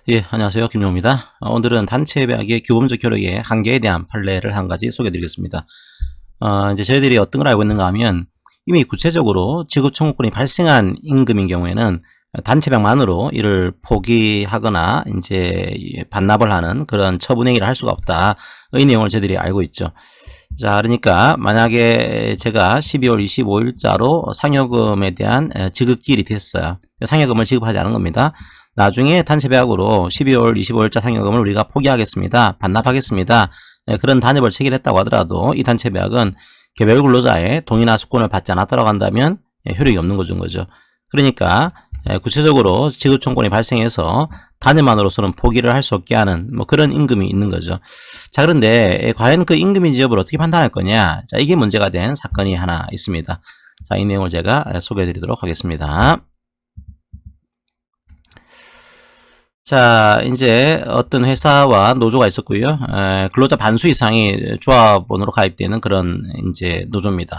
예, 안녕하세요. 김용입니다. 오늘은 단체배학의 규범적 효력의 한계에 대한 판례를 한 가지 소개해 드리겠습니다. 이제 저희들이 어떤 걸 알고 있는가 하면 이미 구체적으로 지급 청구권이 발생한 임금인 경우에는 단체배학만으로 이를 포기하거나 이제 반납을 하는 그런 처분행위를 할 수가 없다. 이 내용을 저희들이 알고 있죠. 자, 그러니까 만약에 제가 12월 25일자로 상여금에 대한 지급기일이 됐어요. 상여금을 지급하지 않은 겁니다. 나중에 단체배학으로 12월 25일자 상여금을 우리가 포기하겠습니다. 반납하겠습니다. 그런 단협을 체결했다고 하더라도 이 단체배학은 개별 근로자의 동의나 숙권을 받지 않았다고 한다면 효력이 없는 거죠. 그러니까 구체적으로 지급 청구권이 발생해서 단협만으로서는 포기를 할 수 없게 하는 그런 임금이 있는 거죠. 자, 그런데 과연 그 임금인지 여부를 어떻게 판단할 거냐? 자, 이게 문제가 된 사건이 하나 있습니다. 자, 이 내용을 제가 소개해 드리도록 하겠습니다. 자, 이제 어떤 회사와 노조가 있었고요. 근로자 반수 이상이 조합원으로 가입되는 그런 이제 노조입니다.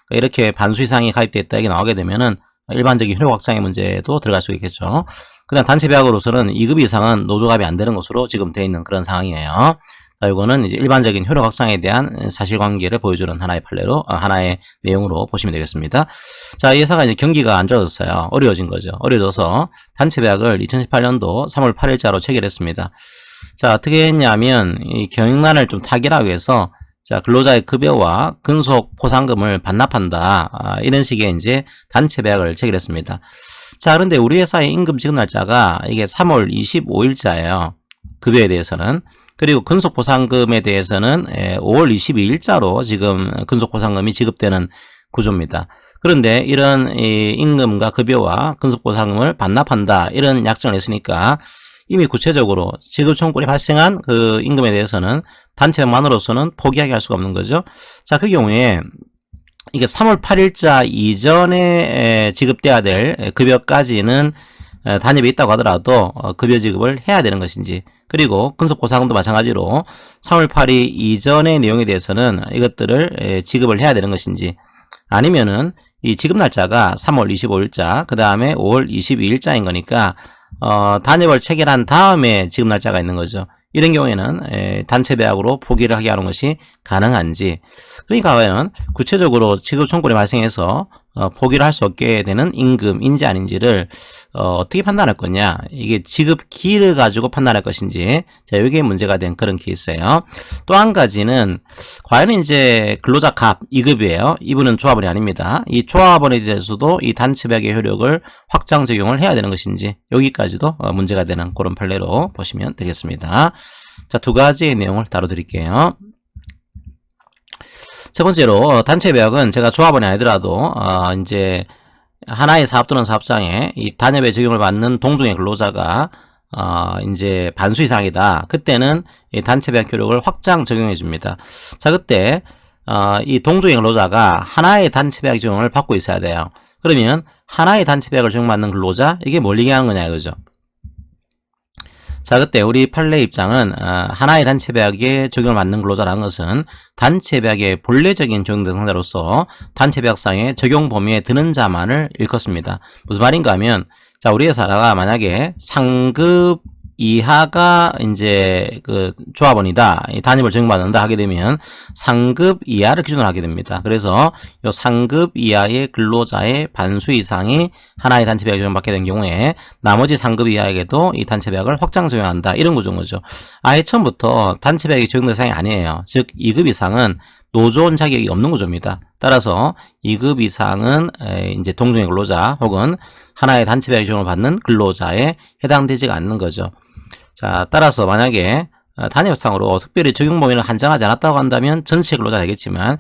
그러니까 이렇게 반수 이상이 가입됐다 이게 나오게 되면은 일반적인 효력 확장의 문제도 들어갈 수 있겠죠. 그다음 단체 배학으로서는 2급 이상은 노조 가입이 안 되는 것으로 지금 되어 있는 그런 상황이에요. 자, 이거는 이제 일반적인 효력 확장에 대한 사실관계를 보여주는 하나의 판례로, 하나의 내용으로 보시면 되겠습니다. 자, 이 회사가 이제 경기가 안 좋아졌어요. 어려워진 거죠. 어려워져서 단체 배학을 2018년도 3월 8일자로 체결했습니다. 자, 어떻게 했냐면, 이 경영난을 좀 타결하기 위해서, 자, 근로자의 급여와 근속 포상금을 반납한다. 이런 식의 이제 단체 배학을 체결했습니다. 자, 그런데 우리 회사의 임금 지급 날짜가 이게 3월 25일자예요. 급여에 대해서는. 그리고 근속보상금에 대해서는 5월 22일자로 지금 근속보상금이 지급되는 구조입니다. 그런데 이런 임금과 급여와 근속보상금을 반납한다 이런 약정을 했으니까 이미 구체적으로 지급 청구권이 발생한 그 임금에 대해서는 단체만으로서는 포기하게 할 수가 없는 거죠. 자, 그 경우에 이게 3월 8일자 이전에 지급돼야 될 급여까지는 단협이 있다고 하더라도 급여 지급을 해야 되는 것인지, 그리고 근속보상금도 마찬가지로 3월 8일 이전의 내용에 대해서는 이것들을 지급을 해야 되는 것인지, 아니면은 이 지급 날짜가 3월 25일자 그 다음에 5월 22일자인 거니까 단협을 체결한 다음에 지급 날짜가 있는 거죠. 이런 경우에는 단체 배학으로 포기를 하게 하는 것이 가능한지, 그러니까 과연 구체적으로 지급 청구권이 발생해서 포기를 할 수 없게 되는 임금인지 아닌지를 어떻게 판단할 거냐, 이게 지급 기일을 가지고 판단할 것인지, 자, 이게 문제가 된 그런 케이스예요. 또 한 가지는 과연 이제 근로자 갑 2급이에요. 이분은 조합원이 아닙니다. 이 조합원에 대해서도 이 단체 배학의 효력을 확장 적용을 해야 되는 것인지, 여기까지도 문제가 되는 그런 판례로 보시면 되겠습니다. 자, 두 가지의 내용을 다뤄드릴게요. 첫 번째로 단체 배학은 제가 조합원이 아니더라도 이제 하나의 사업 또는 사업장에 이 단협에 적용을 받는 동종의 근로자가 이제 반수 이상이다. 그때는 이 단체 배학 효력을 확장 적용해 줍니다. 자, 그때 이 동종의 근로자가 하나의 단체 배학 적용을 받고 있어야 돼요. 그러면 하나의 단체 배학을 적용받는 근로자, 이게 뭘 얘기하는 거냐 이거죠. 자, 그때 우리 판례 입장은 하나의 단체 배학에 적용을 받는 근로자라는 것은 단체 배학의 본래적인 적용 대상자로서 단체 배학상의 적용 범위에 드는 자만을 일컫습니다. 무슨 말인가 하면, 자, 우리 회사가 만약에 상급 이하가 이제 그 조합원이다, 단임을 적용받는다 하게 되면 상급 이하를 기준으로 하게 됩니다. 그래서 이 상급 이하의 근로자의 반수 이상이 하나의 단체 배학을 적용받게 된 경우에 나머지 상급 이하에게도 이 단체 배학을 확장 적용한다, 이런 구조인 거죠. 아예 처음부터 단체 배학이 적용 대상이 아니에요. 즉 2급 이상은 노조원 자격이 없는 구조입니다. 따라서 2급 이상은 이제 동종의 근로자 혹은 하나의 단체 배학 적용을 받는 근로자에 해당되지가 않는 거죠. 자, 따라서 만약에 단협상으로 특별히 적용 범위를 한정하지 않았다고 한다면 전체 근로자가 되겠지만,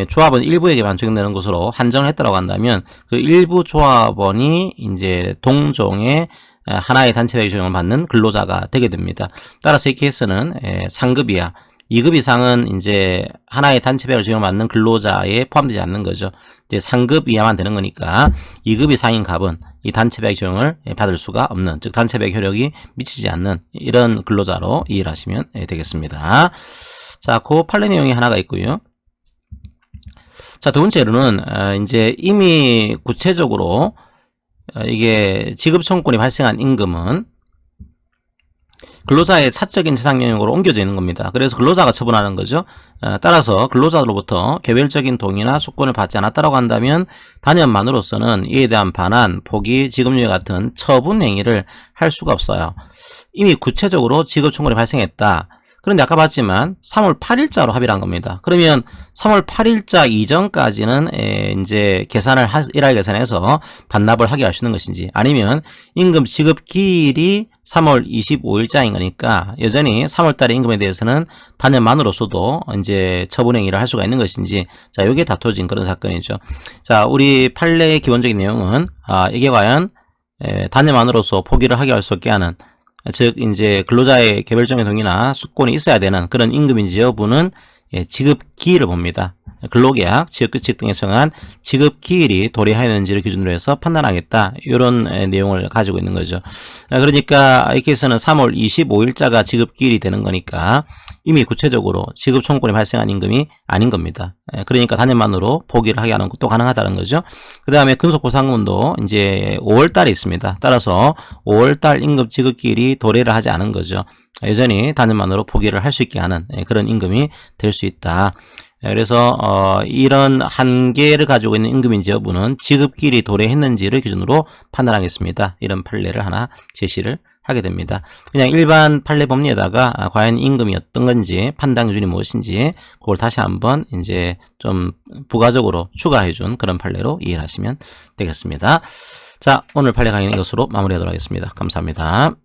조합원 일부에게만 적용되는 것으로 한정을 했다고 한다면 그 일부 조합원이 이제 동종의 하나의 단체 배학 적용을 받는 근로자가 되게 됩니다. 따라서 이 케이스는 상급 이하, 2급 이상은 이제 하나의 단체 배학을 적용받는 근로자에 포함되지 않는 거죠. 이제 상급 이하만 되는 거니까 2급 이상인 갑은 이 단체 배학 적용을 받을 수가 없는, 즉 단체 배학 효력이 미치지 않는 이런 근로자로 이해를 하시면 되겠습니다. 자, 그 판례 내용이 하나가 있고요. 자, 두 번째로는 이제 이미 구체적으로 이게 지급 청구권이 발생한 임금은 근로자의 사적인 재산 영역으로 옮겨져 있는 겁니다. 그래서 근로자가 처분하는 거죠. 따라서 근로자로부터 개별적인 동의나 수권을 받지 않았다고 한다면 단연만으로서는 이에 대한 반환, 포기, 지급유예 같은 처분 행위를 할 수가 없어요. 이미 구체적으로 지급 청구이 발생했다. 그런데 아까 봤지만 3월 8일자로 합의를 한 겁니다. 그러면 3월 8일자 이전까지는 이제 계산을 일할 계산해서 반납을 하게 할 수 있는 것인지, 아니면 임금 지급 기일이 3월 25일자인 거니까 여전히 3월 달의 임금에 대해서는 단연만으로서도 이제 처분 행위를 할 수가 있는 것인지, 자, 요게 다퉈진 그런 사건이죠. 자, 우리 판례의 기본적인 내용은 이게 과연 단연만으로서 포기를 하게 할 수 없게 하는, 즉 이제 근로자의 개별적인 동의나 수권이 있어야 되는 그런 임금인지 여부는 지급 기일을 봅니다. 근로계약, 지역규칙 등에 정한 지급 기일이 도래하였는지를 기준으로 해서 판단하겠다, 이런 내용을 가지고 있는 거죠. 그러니까 이 케이스는 3월 25일자가 지급 기일이 되는 거니까 이미 구체적으로 지급 청구권이 발생한 임금이 아닌 겁니다. 그러니까 단연만으로 포기를 하게 하는 것도 가능하다는 거죠. 그 다음에 근속보상금도 이제 5월달에 있습니다. 따라서 5월달 임금 지급 기일이 도래를 하지 않은 거죠. 여전히 단연만으로 포기를 할 수 있게 하는 그런 임금이 될 수 있다. 그래서 이런 한계를 가지고 있는 임금인지 여부는 지급기일이 도래했는지를 기준으로 판단하겠습니다. 이런 판례를 하나 제시를 하게 됩니다. 그냥 일반 판례 법리에다가 과연 임금이 어떤 건지, 판단 기준이 무엇인지 그걸 다시 한번 이제 좀 부가적으로 추가해 준 그런 판례로 이해를 하시면 되겠습니다. 자, 오늘 판례 강의는 이것으로 마무리하도록 하겠습니다. 감사합니다.